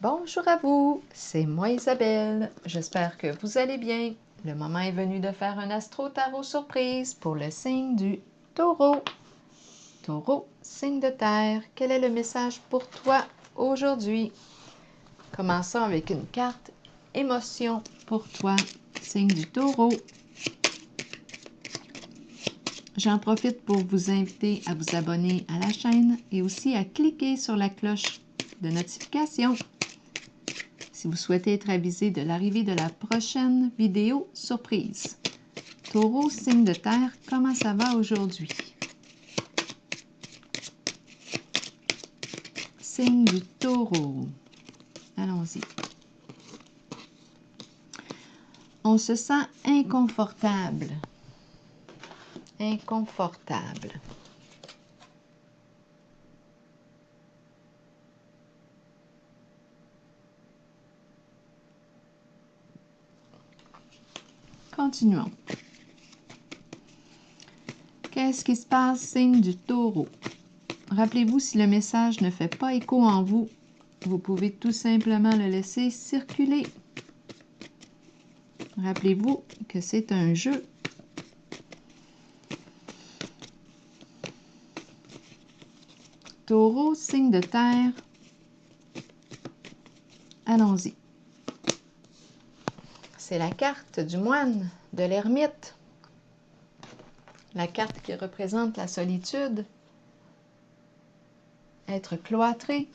Bonjour à vous, c'est moi Isabelle. J'espère que vous allez bien. Le moment est venu de faire un astro-tarot surprise pour le signe du Taureau. Taureau, signe de terre, quel est le message pour toi aujourd'hui? Commençons avec une carte émotion pour toi, signe du Taureau. J'en profite pour vous inviter à vous abonner à la chaîne et aussi à cliquer sur la cloche de notification si vous souhaitez être avisé de l'arrivée de la prochaine vidéo surprise. Taureau, signe de terre, comment ça va aujourd'hui? Signe du Taureau. Allons-y. On se sent inconfortable. Inconfortable. Continuons. Qu'est-ce qui se passe, signe du Taureau? Rappelez-vous, si le message ne fait pas écho en vous, vous pouvez tout simplement le laisser circuler. Rappelez-vous que c'est un jeu. Taureau, signe de terre. Allons-y. C'est la carte du moine, de l'ermite. La carte qui représente la solitude. Être cloîtré.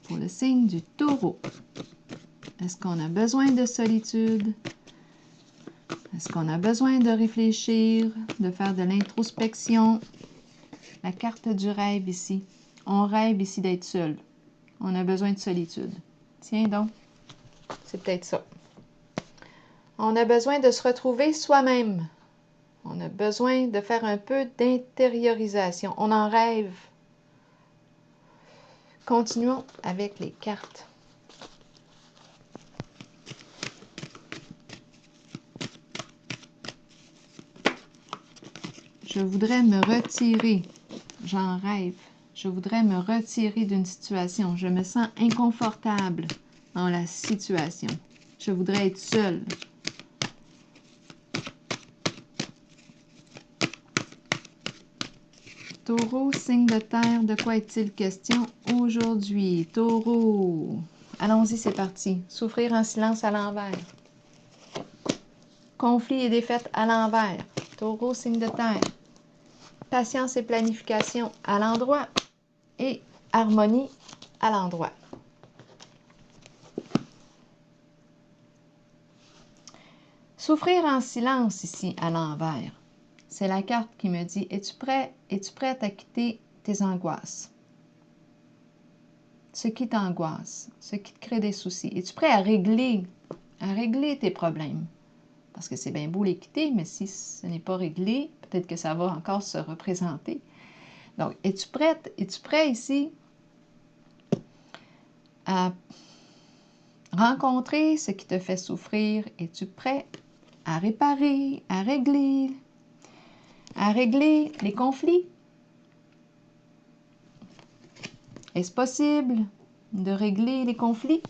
Pour le signe du Taureau. Est-ce qu'on a besoin de solitude? Est-ce qu'on a besoin de réfléchir, de faire de l'introspection? La carte du rêve ici. On rêve ici d'être seul. On a besoin de solitude. Tiens donc, c'est peut-être ça. On a besoin de se retrouver soi-même. On a besoin de faire un peu d'intériorisation. On en rêve. Continuons avec les cartes. Je voudrais me retirer. J'en rêve. Je voudrais me retirer d'une situation. Je me sens inconfortable dans la situation. Je voudrais être seule. Taureau, signe de terre, de quoi est-il question aujourd'hui? Taureau, allons-y, c'est parti. Souffrir en silence à l'envers. Conflit et défaite à l'envers. Taureau, signe de terre. Patience et planification à l'endroit. Et harmonie à l'endroit. Souffrir en silence ici à l'envers. C'est la carte qui me dit, es-tu prêt? Es-tu prête à quitter tes angoisses? Ce qui t'angoisse, ce qui te crée des soucis. Es-tu prêt à régler tes problèmes? Parce que c'est bien beau les quitter, mais si ce n'est pas réglé, peut-être que ça va encore se représenter. Donc, es-tu prête? Es-tu prêt ici à rencontrer ce qui te fait souffrir? Es-tu prêt à réparer, à régler les conflits? Est-ce possible de régler les conflits?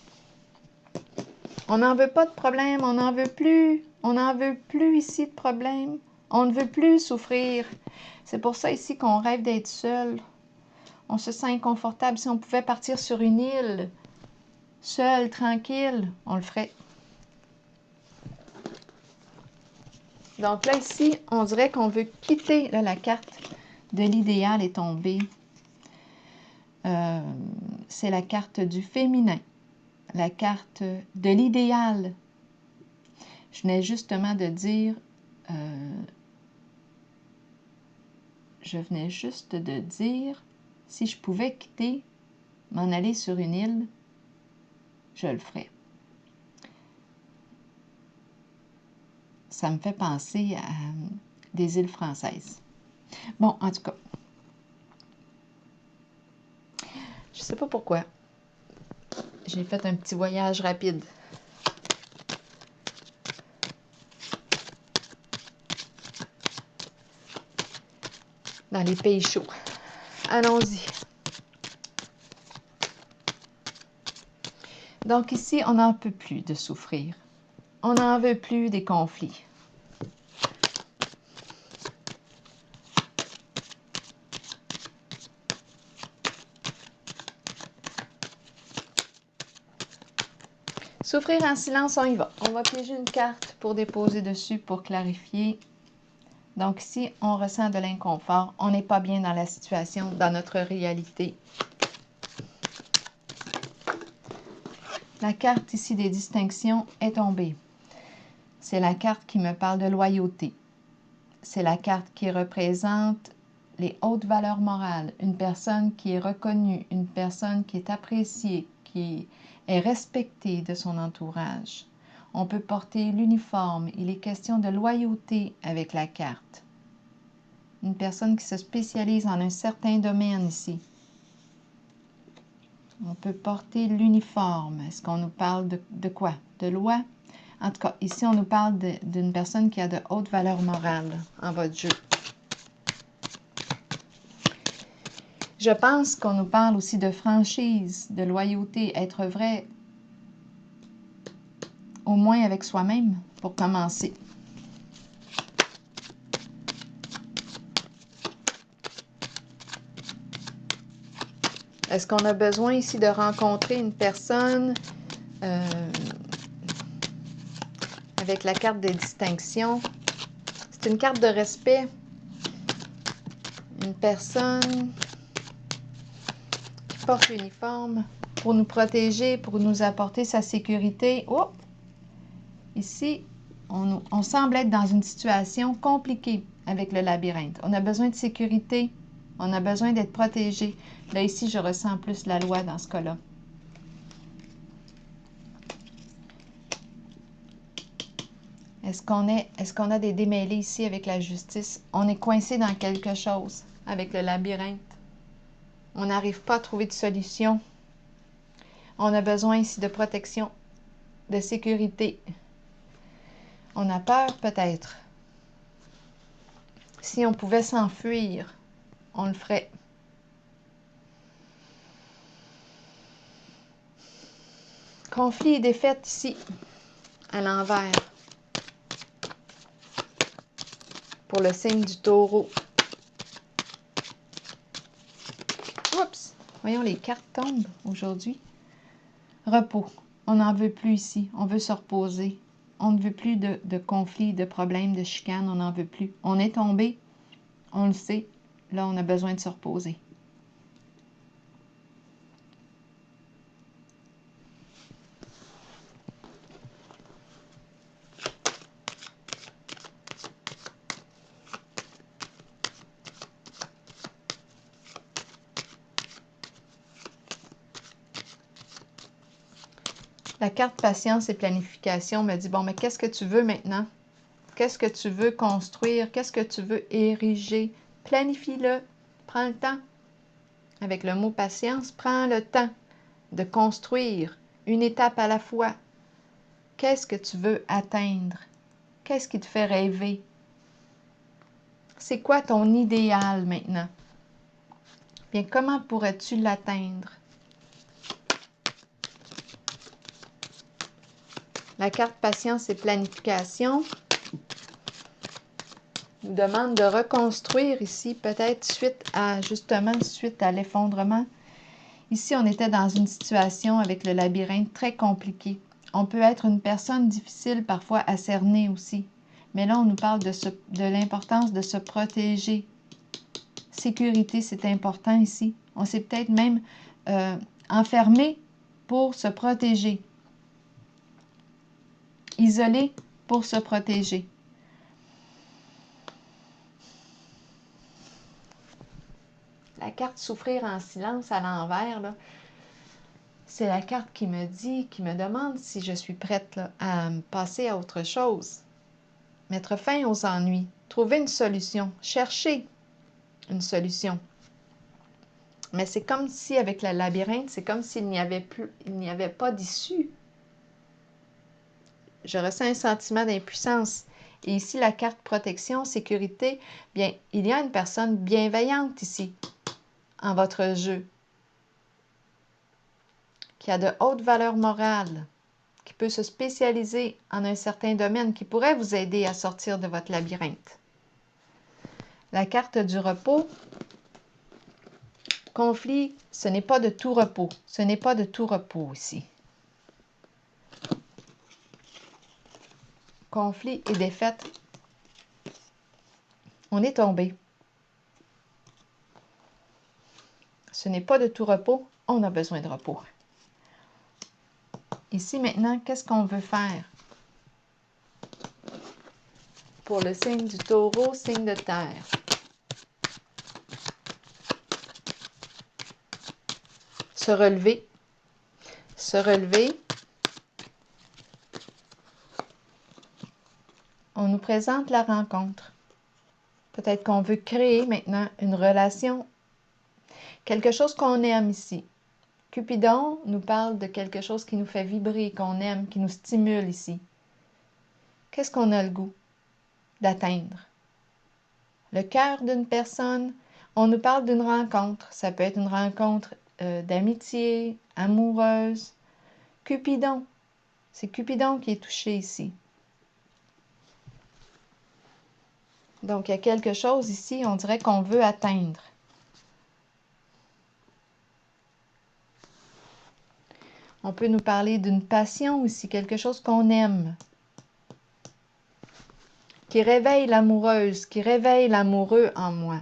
On n'en veut pas de problème, on n'en veut plus. On n'en veut plus ici de problème. On ne veut plus souffrir. C'est pour ça ici qu'on rêve d'être seul. On se sent inconfortable. Si on pouvait partir sur une île, seul, tranquille, on le ferait. Donc là, ici, on dirait qu'on veut quitter. Là, la carte de l'idéal est tombée. C'est la carte du féminin. La carte de l'idéal. Je venais justement de dire... si je pouvais quitter, m'en aller sur une île, je le ferais. Ça me fait penser à des îles françaises. Bon, en tout cas, je ne sais pas pourquoi. J'ai fait un petit voyage rapide. Dans les pays chauds. Allons-y. Donc ici, on n'en peut plus de souffrir. On n'en veut plus des conflits. Souffrir en silence, on y va. On va piéger une carte pour déposer dessus pour clarifier. Donc ici, on ressent de l'inconfort. On n'est pas bien dans la situation, dans notre réalité. La carte ici des distinctions est tombée. C'est la carte qui me parle de loyauté. C'est la carte qui représente les hautes valeurs morales. Une personne qui est reconnue, une personne qui est appréciée, qui est respectée de son entourage. On peut porter l'uniforme. Il est question de loyauté avec la carte. Une personne qui se spécialise en un certain domaine ici. On peut porter l'uniforme. Est-ce qu'on nous parle de quoi? De loi? En tout cas, ici, on nous parle d'une personne qui a de hautes valeurs morales en votre jeu. Je pense qu'on nous parle aussi de franchise, de loyauté, être vrai, au moins avec soi-même, pour commencer. Est-ce qu'on a besoin ici de rencontrer une personne avec la carte des distinctions? C'est une carte de respect. Une personne qui porte l'uniforme pour nous protéger, pour nous apporter sa sécurité. Oh! Ici, on semble être dans une situation compliquée avec le labyrinthe. On a besoin de sécurité. On a besoin d'être protégé. Là, ici, je ressens plus la loi dans ce cas-là. Est-ce qu'on a des démêlés ici avec la justice? On est coincé dans quelque chose avec le labyrinthe. On n'arrive pas à trouver de solution. On a besoin ici de protection, de sécurité. On a peur peut-être. Si on pouvait s'enfuir, on le ferait. Conflit et défaite ici, à l'envers. Pour le signe du taureau. Oups! Voyons, les cartes tombent aujourd'hui. Repos. On n'en veut plus ici. On veut se reposer. On ne veut plus de conflits, de problèmes, de chicanes. On n'en veut plus. On est tombé. On le sait. Là, on a besoin de se reposer. La carte patience et planification me dit, bon, mais qu'est-ce que tu veux maintenant? Qu'est-ce que tu veux construire? Qu'est-ce que tu veux ériger? Planifie-le. Prends le temps. Avec le mot patience, prends le temps de construire une étape à la fois. Qu'est-ce que tu veux atteindre? Qu'est-ce qui te fait rêver? C'est quoi ton idéal maintenant? Bien, comment pourrais-tu l'atteindre? La carte patience et planification nous demande de reconstruire ici, peut-être suite à l'effondrement. Ici, on était dans une situation avec le labyrinthe très compliquée. On peut être une personne difficile parfois à cerner aussi. Mais là, on nous parle de l'importance de se protéger. Sécurité, c'est important ici. On s'est peut-être même enfermé pour se protéger. Isolé pour se protéger. La carte souffrir en silence à l'envers, là, c'est la carte qui me dit, qui me demande si je suis prête là, à passer à autre chose. Mettre fin aux ennuis. Trouver une solution. Chercher une solution. Mais c'est comme si, avec le labyrinthe, c'est comme s'il n'y avait pas d'issue. Je ressens un sentiment d'impuissance. Et ici, la carte protection, sécurité, bien, il y a une personne bienveillante ici, en votre jeu, qui a de hautes valeurs morales, qui peut se spécialiser en un certain domaine, qui pourrait vous aider à sortir de votre labyrinthe. La carte du repos, conflit, ce n'est pas de tout repos. Ce n'est pas de tout repos ici. Conflit et défaite, on est tombé. Ce n'est pas de tout repos, on a besoin de repos. Ici, maintenant, qu'est-ce qu'on veut faire? Pour le signe du Taureau, signe de terre. Se relever. Se relever. On nous présente la rencontre. Peut-être qu'on veut créer maintenant une relation, quelque chose qu'on aime ici. Cupidon nous parle de quelque chose qui nous fait vibrer, qu'on aime, qui nous stimule ici. Qu'est-ce qu'on a le goût d'atteindre? Le cœur d'une personne, on nous parle d'une rencontre. Ça peut être une rencontre d'amitié, amoureuse. Cupidon, c'est Cupidon qui est touché ici. Donc, il y a quelque chose ici, on dirait qu'on veut atteindre. On peut nous parler d'une passion aussi, quelque chose qu'on aime, qui réveille l'amoureuse, qui réveille l'amoureux en moi.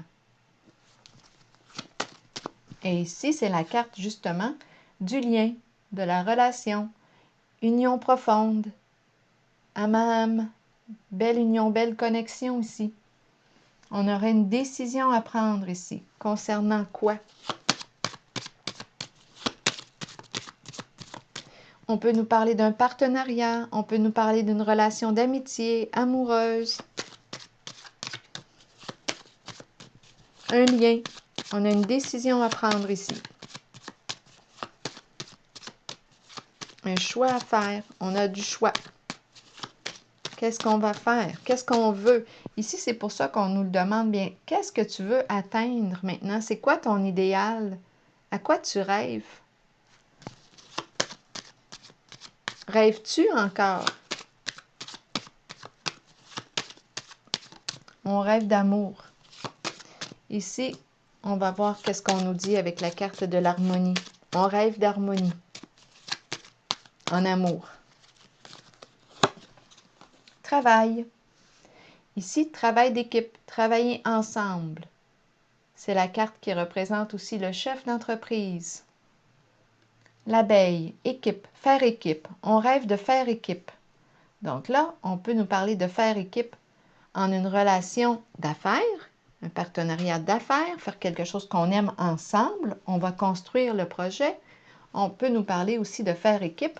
Et ici, c'est la carte justement du lien, de la relation, union profonde, âme à âme, belle union, belle connexion ici. On aurait une décision à prendre ici, concernant quoi? On peut nous parler d'un partenariat, on peut nous parler d'une relation d'amitié, amoureuse, un lien. On a une décision à prendre ici. Un choix à faire. On a du choix. Qu'est-ce qu'on va faire? Qu'est-ce qu'on veut? Ici, c'est pour ça qu'on nous le demande bien. Qu'est-ce que tu veux atteindre maintenant? C'est quoi ton idéal? À quoi tu rêves? Rêves-tu encore? On rêve d'amour. Ici, on va voir qu'est-ce qu'on nous dit avec la carte de l'harmonie. On rêve d'harmonie. En amour. Travail. Ici, travail d'équipe. Travailler ensemble. C'est la carte qui représente aussi le chef d'entreprise. L'abeille, équipe, faire équipe. On rêve de faire équipe. Donc là, on peut nous parler de faire équipe en une relation d'affaires, un partenariat d'affaires, faire quelque chose qu'on aime ensemble. On va construire le projet. On peut nous parler aussi de faire équipe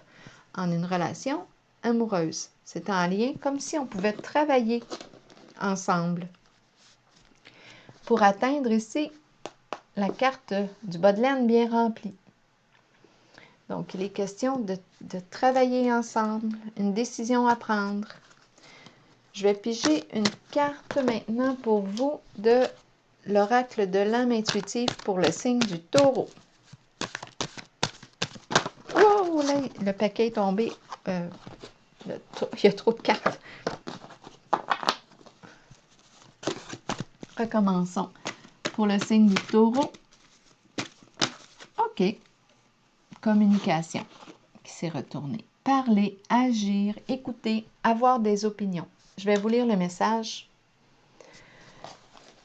en une relation amoureuse. C'est en lien comme si on pouvait travailler ensemble. Pour atteindre ici la carte du bas de laine bien remplie. Donc, il est question de travailler ensemble, une décision à prendre. Je vais piger une carte maintenant pour vous de l'oracle de l'âme intuitive pour le signe du Taureau. Oh, là, le paquet est tombé. Il y a trop de cartes. Recommençons. Pour le signe du Taureau. OK. Communication qui s'est retournée. Parler, agir, écouter, avoir des opinions. Je vais vous lire le message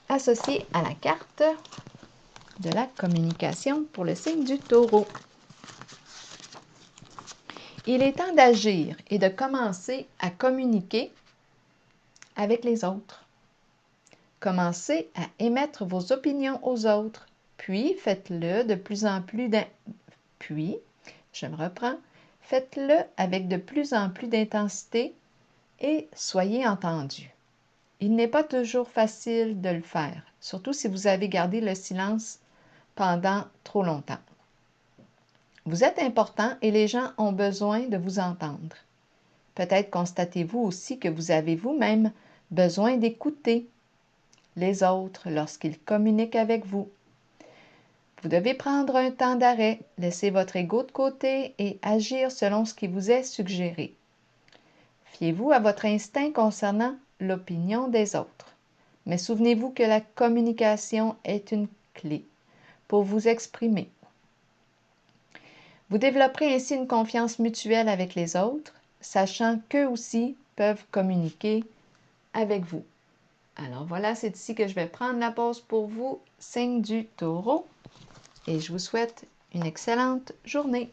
associé à la carte de la communication pour le signe du Taureau. Il est temps d'agir et de commencer à communiquer avec les autres. Commencez à émettre vos opinions aux autres, puis faites-le de plus en plus faites-le avec de plus en plus d'intensité et soyez entendus. Il n'est pas toujours facile de le faire, surtout si vous avez gardé le silence pendant trop longtemps. Vous êtes important et les gens ont besoin de vous entendre. Peut-être constatez-vous aussi que vous avez vous-même besoin d'écouter les autres lorsqu'ils communiquent avec vous. Vous devez prendre un temps d'arrêt, laisser votre ego de côté et agir selon ce qui vous est suggéré. Fiez-vous à votre instinct concernant l'opinion des autres. Mais souvenez-vous que la communication est une clé pour vous exprimer. Vous développerez ainsi une confiance mutuelle avec les autres, sachant qu'eux aussi peuvent communiquer avec vous. Alors voilà, c'est ici que je vais prendre la pause pour vous, signe du Taureau, et je vous souhaite une excellente journée.